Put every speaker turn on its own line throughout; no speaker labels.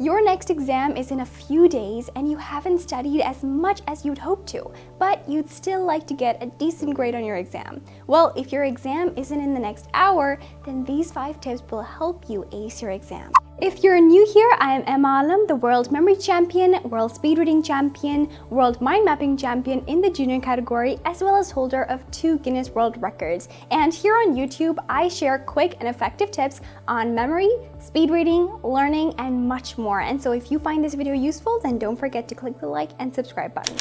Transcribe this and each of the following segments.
Your next exam is in a few days and you haven't studied as much as you'd hoped to, but you'd still like to get a decent grade on your exam. Well, if your exam isn't in the next hour, then these 5 tips will help you ace your exam. If you're new here, I am Emma Alam, the World Memory Champion, World Speed Reading Champion, World Mind Mapping Champion in the junior category, as well as holder of 2 Guinness World Records. And here on YouTube, I share quick and effective tips on memory, speed reading, learning, and much more. And so if you find this video useful, then don't forget to click the like and subscribe button.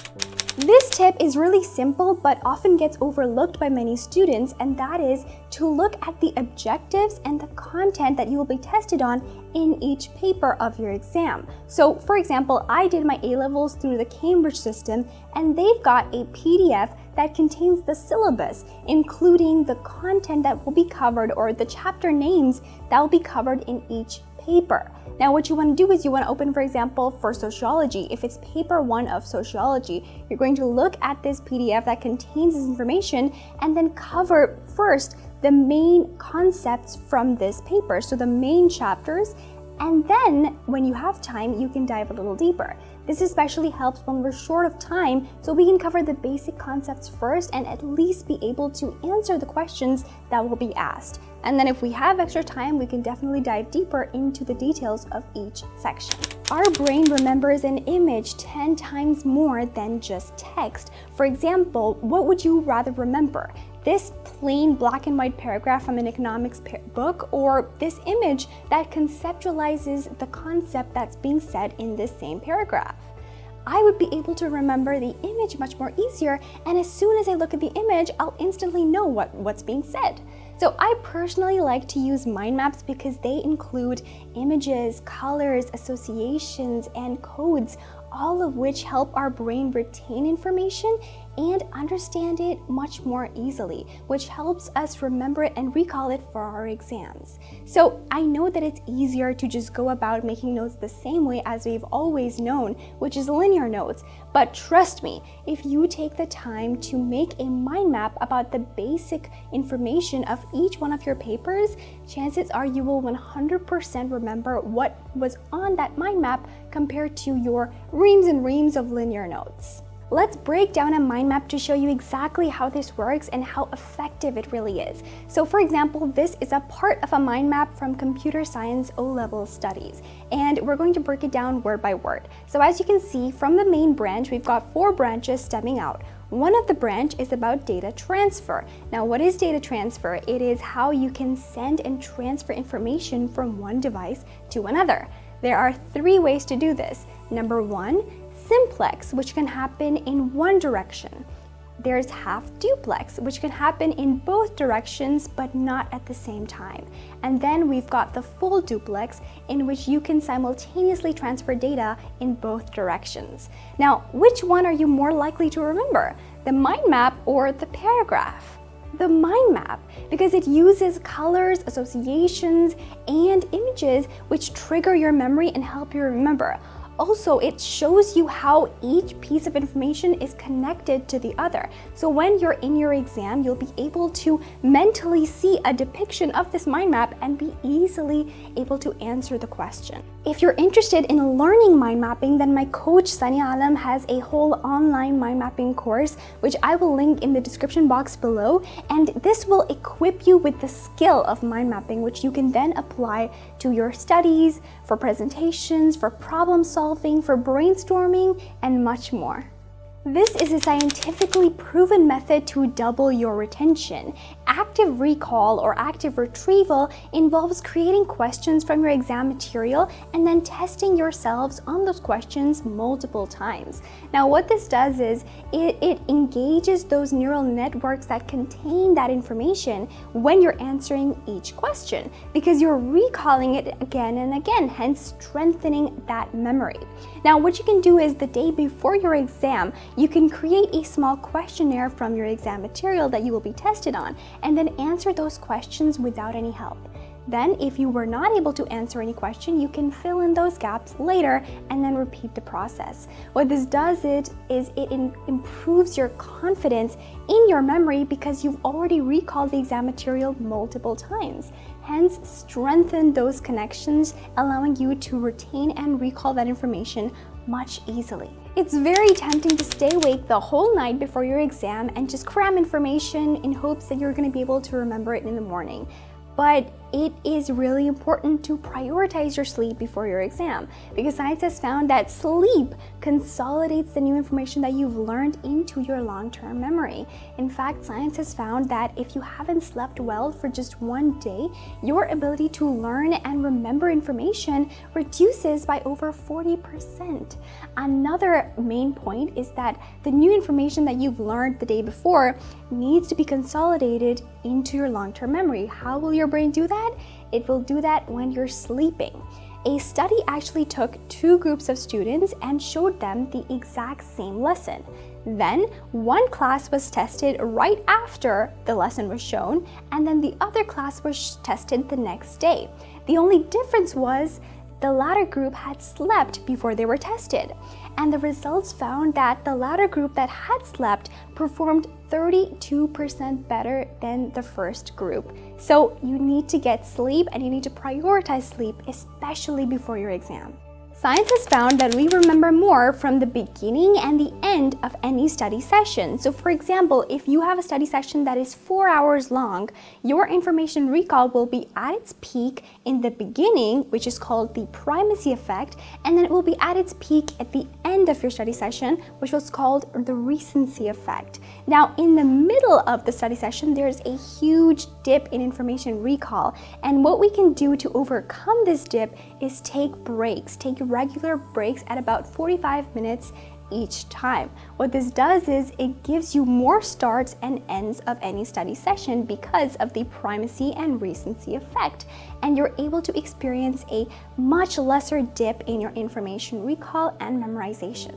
This tip is really simple but often gets overlooked by many students, and that is to look at the objectives and the content that you will be tested on in each paper of your exam. So for example, I did my A-levels through the Cambridge system, and they've got a PDF that contains the syllabus, including the content that will be covered or the chapter names that will be covered in each paper. Now what you want to do is you want to open, for example, for sociology. If it's paper 1 of sociology, you're going to look at this PDF that contains this information and then cover first the main concepts from this paper, so the main chapters, and then when you have time, you can dive a little deeper. This especially helps when we're short of time, so we can cover the basic concepts first and at least be able to answer the questions that will be asked. And then if we have extra time, we can definitely dive deeper into the details of each section. Our brain remembers an image 10 times more than just text. For example, what would you rather remember? This plain black and white paragraph from an economics book, or this image that conceptualizes the concept that's being said in this same paragraph? I would be able to remember the image much more easier, and as soon as I look at the image, I'll instantly know what's being said. So I personally like to use mind maps because they include images, colors, associations, and codes, all of which help our brain retain information and understand it much more easily, which helps us remember it and recall it for our exams. So I know that it's easier to just go about making notes the same way as we've always known, which is linear notes. But trust me, if you take the time to make a mind map about the basic information of each one of your papers, chances are you will 100% remember what was on that mind map compared to your reams and reams of linear notes. Let's break down a mind map to show you exactly how this works and how effective it really is. So for example, this is a part of a mind map from computer science O-level studies, and we're going to break it down word by word. So as you can see, from the main branch, we've got 4 branches stemming out. One of the branch is about data transfer. Now, what is data transfer? It is how you can send and transfer information from one device to another. There are 3 ways to do this. Number 1, simplex, which can happen in one direction. There's half duplex, which can happen in both directions but not at the same time. And then we've got the full duplex, in which you can simultaneously transfer data in both directions. Now, which one are you more likely to remember? The mind map or the paragraph? The mind map, because it uses colors, associations, and images which trigger your memory and help you remember. Also, it shows you how each piece of information is connected to the other. So when you're in your exam, you'll be able to mentally see a depiction of this mind map and be easily able to answer the question. If you're interested in learning mind mapping, then my coach Sani Alam has a whole online mind mapping course, which I will link in the description box below. And this will equip you with the skill of mind mapping, which you can then apply to your studies, for presentations, for problem solving, for brainstorming, and much more. This is a scientifically proven method to double your retention. Active recall or active retrieval involves creating questions from your exam material and then testing yourselves on those questions multiple times. Now, what this does is it engages those neural networks that contain that information when you're answering each question, because you're recalling it again and again, hence strengthening that memory. Now, what you can do is the day before your exam, you can create a small questionnaire from your exam material that you will be tested on, and then answer those questions without any help. Then, if you were not able to answer any question, you can fill in those gaps later and then repeat the process. What this does is it improves your confidence in your memory because you've already recalled the exam material multiple times. Hence, strengthen those connections, allowing you to retain and recall that information much easily. It's very tempting to stay awake the whole night before your exam and just cram information in hopes that you're going to be able to remember it in the morning. But it is really important to prioritize your sleep before your exam, because science has found that sleep consolidates the new information that you've learned into your long-term memory. In fact, science has found that if you haven't slept well for just one day, your ability to learn and remember information reduces by over 40%. Another main point is that the new information that you've learned the day before needs to be consolidated into your long-term memory. How will your brain do that? It will do that when you're sleeping. A study actually took two groups of students and showed them the exact same lesson. Then one class was tested right after the lesson was shown, and then the other class was tested the next day. The only difference was the latter group had slept before they were tested, and the results found that the latter group that had slept performed 32% better than the first group. So you need to get sleep, and you need to prioritize sleep, especially before your exam. Science has found that we remember more from the beginning and the end of any study session. So for example, if you have a study session that is 4 hours long, your information recall will be at its peak in the beginning, which is called the primacy effect, and then it will be at its peak at the end of your study session, which was called the recency effect. Now, in the middle of the study session, there's a huge dip in information recall, and what we can do to overcome this dip is take breaks, take regular breaks at about 45 minutes each time. What this does is it gives you more starts and ends of any study session because of the primacy and recency effect, and you're able to experience a much lesser dip in your information recall and memorization.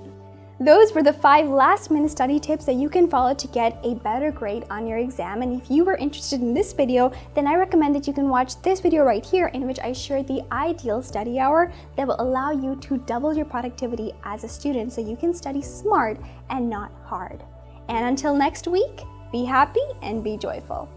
Those were the 5 last-minute study tips that you can follow to get a better grade on your exam. And if you were interested in this video, then I recommend that you can watch this video right here, in which I share the ideal study hour that will allow you to double your productivity as a student so you can study smart and not hard. And until next week, be happy and be joyful.